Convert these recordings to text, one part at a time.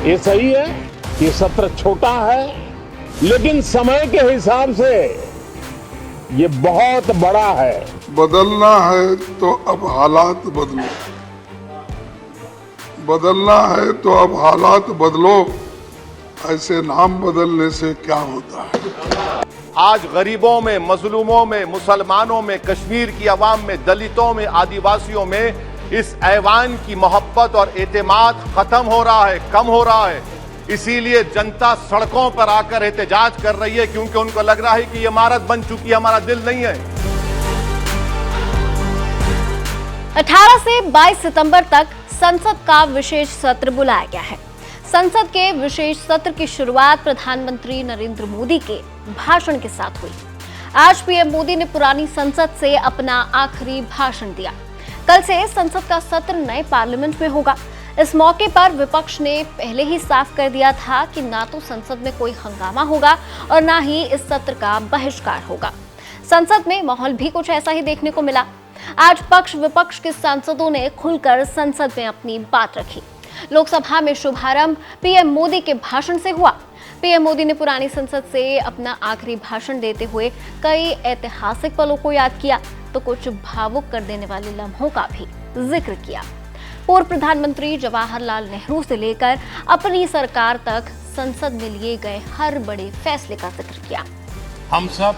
ये सही है कि सत्र छोटा है, लेकिन समय के हिसाब से ये बहुत बड़ा है। बदलना है तो अब हालात बदलो, बदलना है तो अब हालात बदलो, ऐसे नाम बदलने से क्या होता है। आज गरीबों में, मजलूमों में, मुसलमानों में, कश्मीर की आवाम में, दलितों में, आदिवासियों में इस ऐवान की मोहब्बत और एतमाद खत्म हो रहा है, कम हो रहा है। इसीलिए जनता सड़कों पर आकर एहतजाज कर रही है, क्योंकि उनको लग रहा है कि ये इमारत बन चुकी है, हमारा दिल नहीं है। 18 से 22 सितंबर तक संसद का विशेष सत्र बुलाया गया है। संसद के विशेष सत्र की शुरुआत प्रधानमंत्री नरेंद्र मोदी के भाषण के साथ हुई। आज पीएम मोदी ने पुरानी संसद से अपना आखिरी भाषण दिया। कल से संसद का सत्र नए पार्लियामेंट में होगा। इस मौके पर विपक्ष ने पहले ही साफ कर दिया था कि ना तो संसद में कोई हंगामा होगा और ना ही इस सत्र का बहिष्कार होगा। संसद में माहौल भी कुछ ऐसा ही देखने को मिला। आज पक्ष विपक्ष के सांसदों ने खुलकर संसद में अपनी बात रखी। लोकसभा में शुभारंभ पीएम मोदी के भाषण से हुआ। पीएम मोदी ने पुरानी संसद से अपना आखिरी भाषण देते हुए कई ऐतिहासिक पलों को याद किया तो कुछ भावुक कर देने वाले लम्हों का भी जिक्र किया। पूर्व प्रधानमंत्री जवाहरलाल नेहरू से लेकर अपनी सरकार तक संसद में लिए गए हर बड़े फैसले का जिक्र किया। हम सब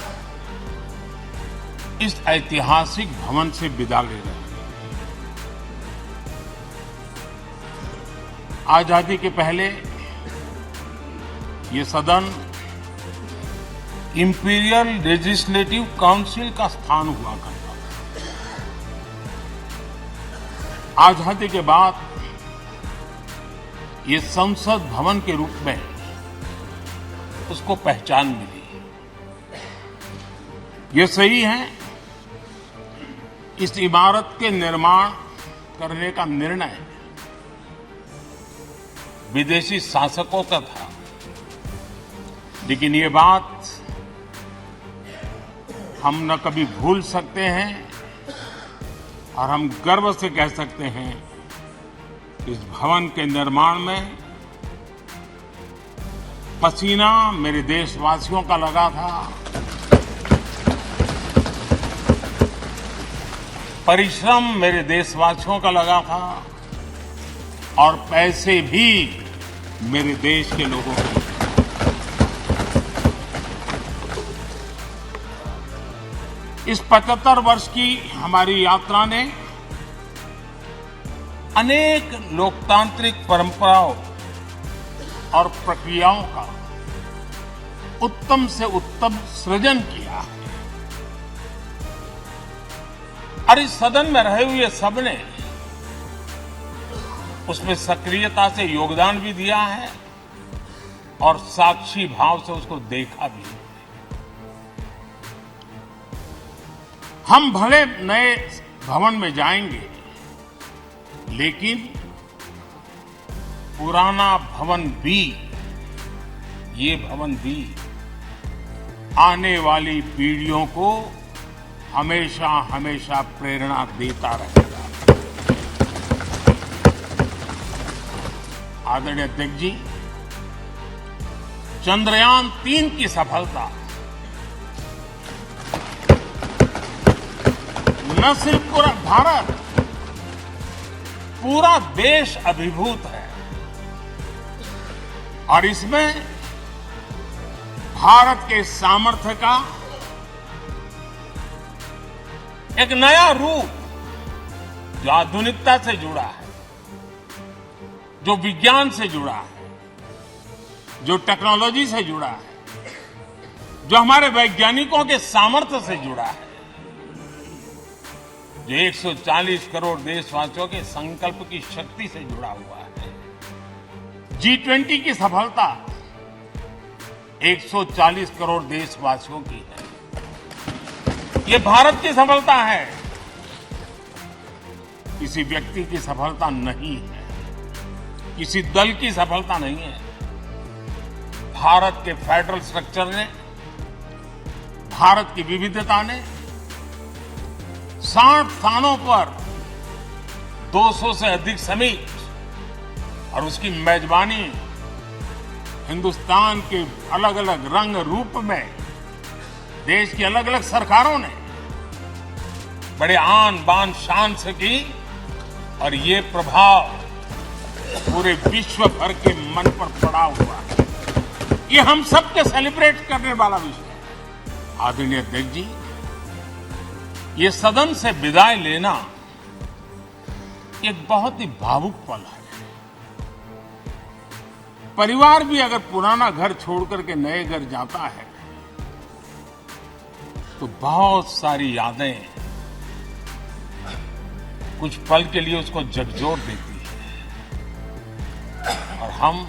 इस ऐतिहासिक भवन से विदा ले रहे हैं। आजादी के पहले ये सदन इंपीरियल लेजिस्लेटिव काउंसिल का स्थान हुआ करता था। आजादी के बाद ये संसद भवन के रूप में उसको पहचान मिली। ये सही है, इस इमारत के निर्माण करने का निर्णय विदेशी शासकों का था, लेकिन ये बात हम न कभी भूल सकते हैं और हम गर्व से कह सकते हैं इस भवन के निर्माण में पसीना मेरे देशवासियों का लगा था, परिश्रम मेरे देशवासियों का लगा था और पैसे भी मेरे देश के लोगों के। इस 75 वर्ष की हमारी यात्रा ने अनेक लोकतांत्रिक परंपराओं और प्रक्रियाओं का उत्तम से उत्तम सृजन किया है और इस सदन में रहे हुए सबने उसमें सक्रियता से योगदान भी दिया है और साक्षी भाव से उसको देखा भी। हम भले नए भवन में जाएंगे, लेकिन पुराना भवन भी, ये भवन भी आने वाली पीढ़ियों को हमेशा हमेशा प्रेरणा देता रहेगा। आदरणीय अध्यक्ष जी, चंद्रयान 3 की सफलता न सिर्फ पूरा भारत, पूरा देश अभिभूत है और इसमें भारत के सामर्थ्य का एक नया रूप जो आधुनिकता से जुड़ा है, जो विज्ञान से जुड़ा है, जो टेक्नोलॉजी से जुड़ा है, जो हमारे वैज्ञानिकों के सामर्थ्य से जुड़ा है, जो 140 करोड़ देशवासियों के संकल्प की शक्ति से जुड़ा हुआ है। G20 की सफलता 140 करोड़ देशवासियों की है। ये भारत की सफलता है, किसी व्यक्ति की सफलता नहीं है, किसी दल की सफलता नहीं है। भारत के फेडरल स्ट्रक्चर ने, भारत की विविधता ने 60 स्थानों पर 200 से अधिक समिट और उसकी मेजबानी हिंदुस्तान के अलग अलग रंग रूप में देश की अलग अलग सरकारों ने बड़े आन बान शान से की और ये प्रभाव पूरे विश्व भर के मन पर पड़ा हुआ है। ये हम सबके सेलिब्रेट करने वाला विषय है। आदरणीय अध्यक्ष जी, ये सदन से विदाई लेना एक बहुत ही भावुक पल है। परिवार भी अगर पुराना घर छोड़कर के नए घर जाता है तो बहुत सारी यादें कुछ पल के लिए उसको झकझोर देती है। और हम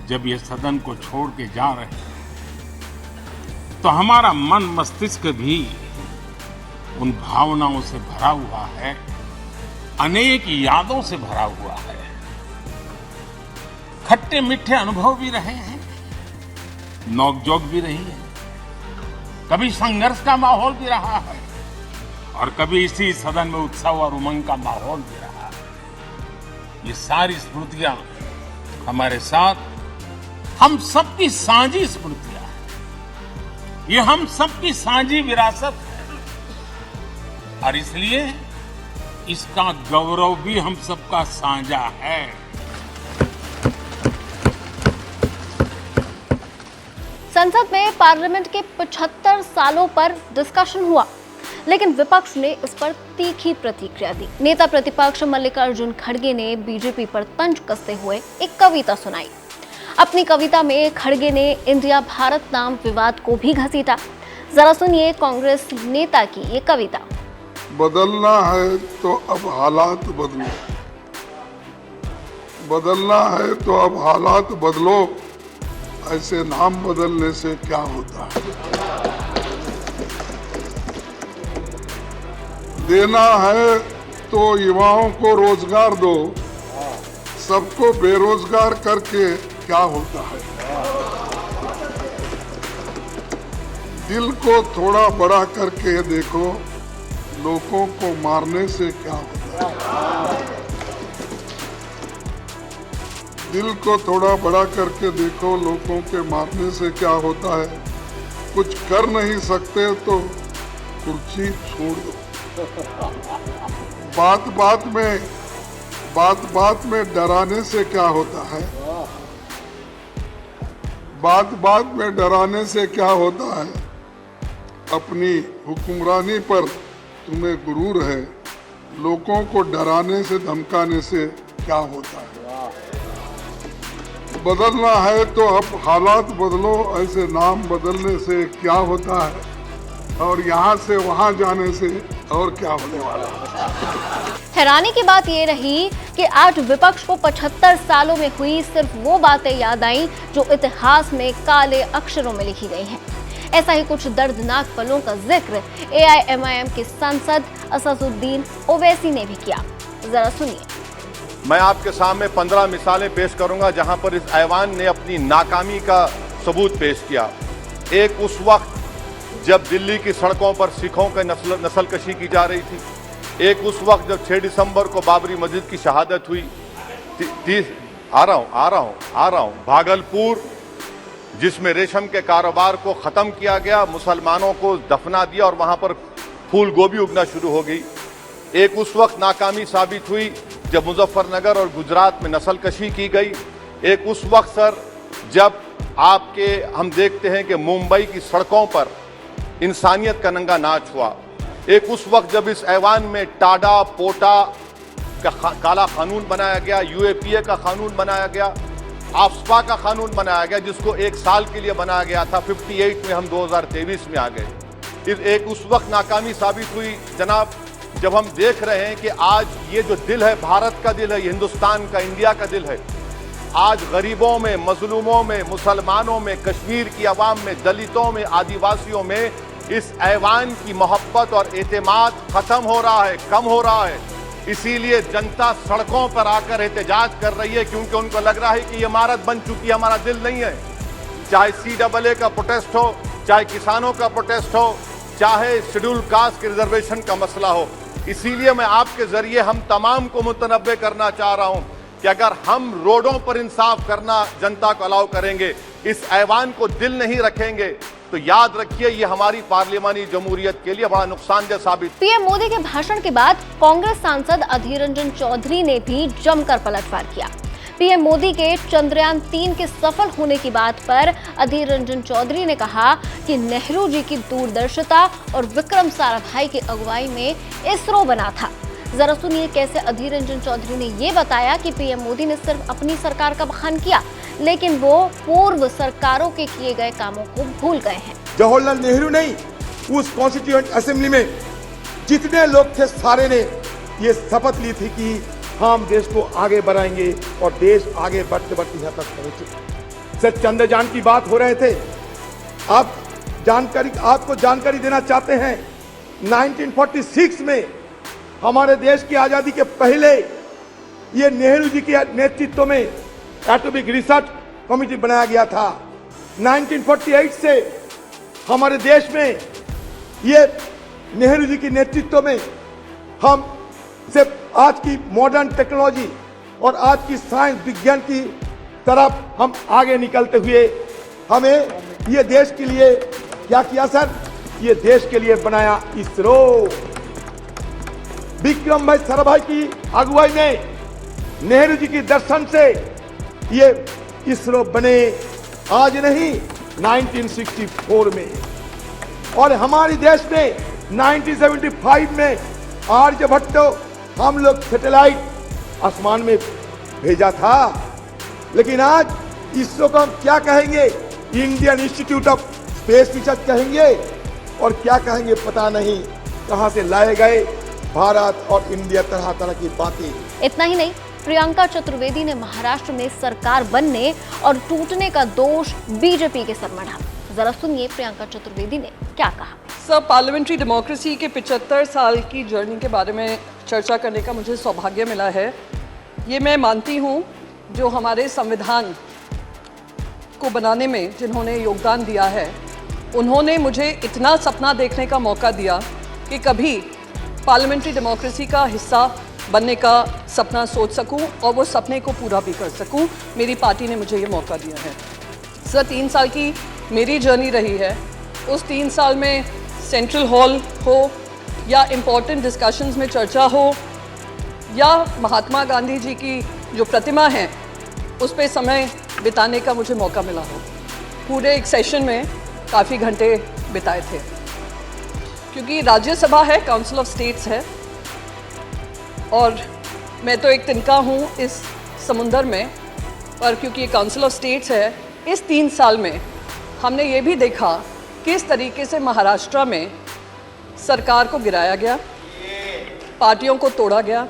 जब ये सदन को छोड़ के जा रहे हैं तो हमारा मन मस्तिष्क भी उन भावनाओं से भरा हुआ है, अनेक यादों से भरा हुआ है। खट्टे मीठे अनुभव भी रहे हैं, नोकझोंक भी रही है, कभी संघर्ष का माहौल भी रहा है और कभी इसी सदन में उत्सव और उमंग का माहौल भी रहा है। ये सारी स्मृतियां हमारे साथ हम सबकी साझी स्मृतियां हैं, ये हम सबकी साझी विरासत है और इसलिए इसका गौरव भी हम सबका साझा है। संसद में पार्लियामेंट के 75 सालों पर डिस्कशन हुआ, लेकिन विपक्ष ने इस पर तीखी प्रतिक्रिया दी। नेता प्रतिपक्ष मल्लिकार्जुन खड़गे ने बीजेपी पर तंज कसते हुए एक कविता सुनाई। अपनी कविता में खड़गे ने इंडिया भारत नाम विवाद को भी घसीटा। जरा सुनिए कांग्रेस नेता की ये कविता। बदलना है तो अब हालात बदलो, बदलना है तो अब हालात बदलो, ऐसे नाम बदलने से क्या होता है। देना है तो युवाओं को रोजगार दो, सबको बेरोजगार करके क्या होता है। दिल को थोड़ा बड़ा करके देखो, लोगों को मारने से क्या होता है। दिल को थोड़ा बड़ा करके देखो, लोगों के मारने से क्या होता है। कुछ कर नहीं सकते तो कुर्सी छोड़ दो। बात बात में डराने से क्या होता है। बात बात में डराने से क्या होता है। अपनी हुक्मरानी पर तुम्हें गुरूर है, लोगों को डराने से धमकाने से क्या होता है। बदलना है तो अब हालात बदलो, ऐसे नाम बदलने से क्या होता है और यहाँ से वहाँ जाने से और क्या होने वाला है। हैरानी की बात ये रही कि आज विपक्ष को 75 सालों में हुई सिर्फ वो बातें याद आईं जो इतिहास में काले अक्षरों में लिखी गई हैं। ऐसा ही कुछ दर्दनाक पलों का जिक्र AIMIM के सांसद असदुद्दीन ओवैसी ने भी किया। जरा सुनिए। मैं आपके सामने 15 मिसालें पेश करूंगा जहां पर इस ऐवान ने अपनी नाकामी का सबूत पेश किया। एक उस वक्त जब दिल्ली की सड़कों पर सिखों की नस्लकशी की जा रही थी। एक उस वक्त जब 6 दिसंबर को बाबरी मस्जिद की शहादत हुई। आ रहा हूं भागलपुर जिसमें रेशम के कारोबार को ख़त्म किया गया, मुसलमानों को दफना दिया और वहां पर फूल गोभी उगना शुरू हो गई। एक उस वक्त नाकामी साबित हुई जब मुजफ्फरनगर और गुजरात में नस्लकशी की गई। एक उस वक्त सर जब हम देखते हैं कि मुंबई की सड़कों पर इंसानियत का नंगा नाच हुआ। एक उस वक्त जब इस ऐवान में टाडा पोटा का काला कानून बनाया गया, UAPA का कानून बनाया गया, आफ्स्पा का कानून बनाया गया जिसको 1 साल के लिए बनाया गया था। 58 में हम 2023 में आ गए। एक उस वक्त नाकामी साबित हुई जनाब जब हम देख रहे हैं कि आज ये जो दिल है, भारत का दिल है, ये हिंदुस्तान का, इंडिया का दिल है, आज गरीबों में, मजलूमों में, मुसलमानों में, कश्मीर की आवाम में, दलितों में, आदिवासियों में इस ऐवान की मोहब्बत और एतमाद खत्म हो रहा है, कम हो रहा है। इसीलिए जनता सड़कों पर आकर एहतजाज कर रही है क्योंकि उनको लग रहा है कि ये इमारत बन चुकी है, हमारा दिल नहीं है। चाहे CAA का प्रोटेस्ट हो, चाहे किसानों का प्रोटेस्ट हो, चाहे शेड्यूल कास्ट के रिजर्वेशन का मसला हो। इसीलिए मैं आपके जरिए हम तमाम को मुतनब्बे करना चाह रहा हूं कि अगर हम रोडों पर इंसाफ करना जनता को अलाउ करेंगे, इस ऐवान को दिल नहीं रखेंगे, तो याद रखिए ये हमारी पार्लियामानी जमहूरियत के लिए बड़ा नुकसानदेह साबित। पीएम मोदी के भाषण के बाद कांग्रेस सांसद अधीर रंजन चौधरी ने भी जमकर पलटवार किया। पीएम मोदी के चंद्रयान 3 के सफल होने की बात पर अधीर रंजन चौधरी ने कहा कि नेहरू जी की दूरदर्शिता और विक्रम साराभाई की अगुवाई में इसरो बना था। जरा सुनिए कैसे अधीर रंजन चौधरी ने ये बताया कि पीएम मोदी ने सिर्फ अपनी सरकार का बखान किया, लेकिन वो पूर्व सरकारों के किए गए कामों को भूल गए हैं। जवाहरलाल नेहरू नहीं, उस कॉन्स्टिट्यूएंट असेंबली में जितने लोग थे सारे ने ये शपथ ली थी कि हम देश को आगे बढ़ाएंगे, और देश आगे बढ़ते बढ़ते यहाँ तक पहुंचे। सर, चंद्रयान की बात हो रहे थे, आपको जानकारी देना चाहते हैं, 1946 में हमारे देश की आजादी के पहले ये नेहरू जी के नेतृत्व में एटॉमिक रिसर्च कमेटी बनाया गया था। 1948 से हमारे देश में ये नेहरू जी के नेतृत्व में हम सिर्फ आज की मॉडर्न टेक्नोलॉजी और आज की साइंस विज्ञान की तरफ हम आगे निकलते हुए हमें ये देश के लिए क्या किया सर? ये देश के लिए बनाया इसरो। विक्रम भाई साराभाई की अगुवाई में, नेहरू जी की दर्शन से ये इसरो बने, आज नहीं 1964 में। और हमारे देश में 1975 में आर्यभट्ट हम लोग सैटेलाइट आसमान में भेजा था। लेकिन आज इसरो को हम क्या कहेंगे? Indian institute of space research कहेंगे, और क्या कहेंगे पता नहीं। कहां से लाए गए भारत और इंडिया, तरह तरह की बातें। इतना ही नहीं, प्रियंका चतुर्वेदी ने महाराष्ट्र में सरकार बनने और टूटने का दोष बीजेपी के सर मढ़ा। जरा सुनिए प्रियंका चतुर्वेदी ने क्या कहा। सर, पार्लियामेंट्री डेमोक्रेसी के 75 साल की जर्नी के बारे में चर्चा करने का मुझे सौभाग्य मिला है। ये मैं मानती हूँ जो हमारे संविधान को बनाने में जिन्होंने योगदान दिया है, उन्होंने मुझे इतना सपना देखने का मौका दिया कि कभी पार्लियामेंट्री डेमोक्रेसी का हिस्सा बनने का सपना सोच सकूं और वो सपने को पूरा भी कर सकूं। मेरी पार्टी ने मुझे ये मौका दिया है। सर, 3 साल की मेरी जर्नी रही है। उस 3 साल में सेंट्रल हॉल हो या इम्पोर्टेंट डिस्कशंस में चर्चा हो या महात्मा गांधी जी की जो प्रतिमा है उस पे समय बिताने का मुझे मौका मिला हो। पूरे एक सेशन में काफ़ी घंटे बिताए थे, क्योंकि राज्यसभा है, काउंसिल ऑफ स्टेट्स है, और मैं तो एक तिनका हूँ इस समुंदर में। पर क्योंकि ये काउंसिल ऑफ स्टेट्स है, इस 3 साल में हमने ये भी देखा किस तरीके से महाराष्ट्र में सरकार को गिराया गया, पार्टियों को तोड़ा गया,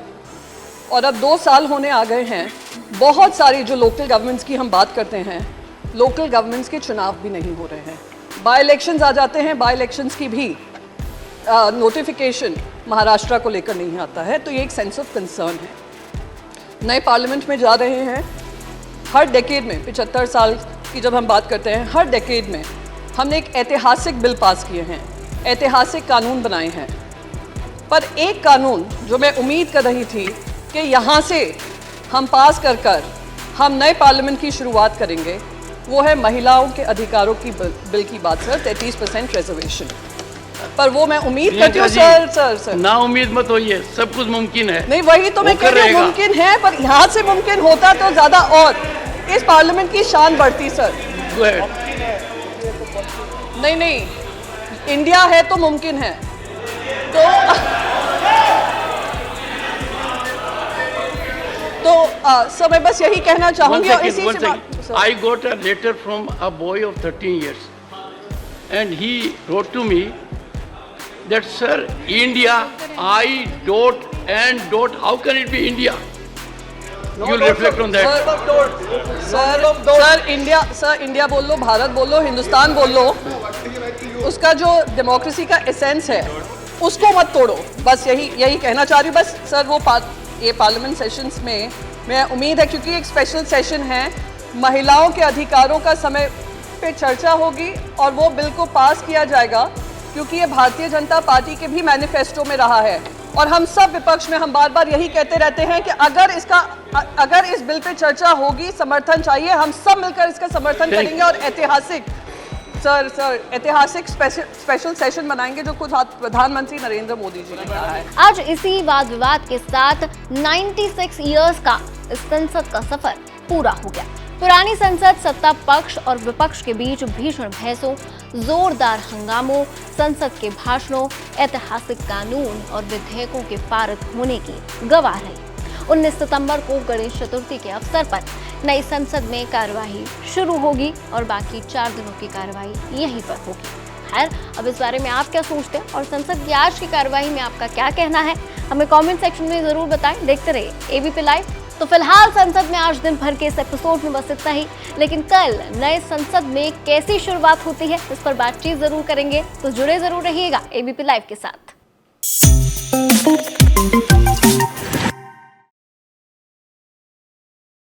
और अब 2 साल होने आ गए हैं। बहुत सारी जो लोकल गवर्नमेंट्स की हम बात करते हैं, लोकल गवर्नमेंट्स के चुनाव भी नहीं हो रहे हैं। बाई इलेक्शंस आ जाते हैं, बाई इलेक्शंस की भी नोटिफिकेशन महाराष्ट्र को लेकर नहीं आता है। तो ये एक सेंस ऑफ कंसर्न है। नए पार्लियामेंट में जा रहे हैं। हर डेकेड में 75 साल की जब हम बात करते हैं, हर डेकेड में हमने एक ऐतिहासिक बिल पास किए हैं, ऐतिहासिक कानून बनाए हैं। पर एक कानून जो मैं उम्मीद कर रही थी कि यहाँ से हम पास कर हम नए पार्लियामेंट की शुरुआत करेंगे, वो है महिलाओं के अधिकारों की बिल की बात सर, 33% रिजर्वेशन। पर वो मैं उम्मीद करती हूँ सर ना उम्मीद मत होइए, सब कुछ मुमकिन है। नहीं, वही तो मैं कह रही हूँ, मुमकिन है, पर यहाँ से मुमकिन होता तो ज़्यादा और इस पार्लियामेंट की शान बढ़ती सर। नहीं, इंडिया है तो मुमकिन है। तो सर मैं बस यही कहना चाहूंगी। और इसी से I got a letter from a boy of 13 years and he wrote to me that sir, India, I dot and dot, how can it be India? You'll reflect on that. Sir India बोल लो, भारत बोल लो, हिंदुस्तान बोल लो, उसका जो democracy का essence है उसको मत तोड़ो। बस यही कहना चाह रही हूँ। बस सर वो ये पार्लियामेंट सेशंस में मैं उम्मीद है, क्योंकि एक स्पेशल सेशन है, महिलाओं के अधिकारों का समय पे चर्चा होगी और वो बिल को पास किया जाएगा, क्योंकि ये भारतीय जनता पार्टी के भी मैनिफेस्टो में रहा है। और हम सब विपक्ष में हम बार बार यही कहते रहते हैं कि अगर इस बिल पे चर्चा होगी, समर्थन चाहिए, हम सब मिलकर इसका समर्थन करेंगे और ऐतिहासिक स्पेशल सेशन बनाएंगे जो खुद प्रधानमंत्री नरेंद्र मोदी जी ने कहा है। आज इसी वाद विवाद के साथ 96 इयर्स का इस संसद का सफर पूरा हो गया। पुरानी संसद सत्ता पक्ष और विपक्ष के बीच भीषण बहसों, जोरदार हंगामों, संसद के भाषणों, ऐतिहासिक कानून और विधेयकों के पारित होने की गवाह रही। 19 सितंबर को गणेश चतुर्थी के अवसर पर नई संसद में कार्यवाही शुरू होगी और बाकी 4 दिनों की कार्यवाही यहीं पर होगी। खैर, अब इस बारे में आप क्या सोचते हैं और संसद की आज की कार्यवाही में आपका क्या कहना है, हमें कमेंट सेक्शन में जरूर बताएं। देखते रहिए एबीपी लाइव। तो फिलहाल संसद में आज दिन भर के इस एपिसोड में बस इतना ही, लेकिन कल नए संसद में कैसी शुरुआत होती है इस पर बातचीत जरूर करेंगे, तो जुड़े जरूर रहिएगा एबीपी लाइव के साथ।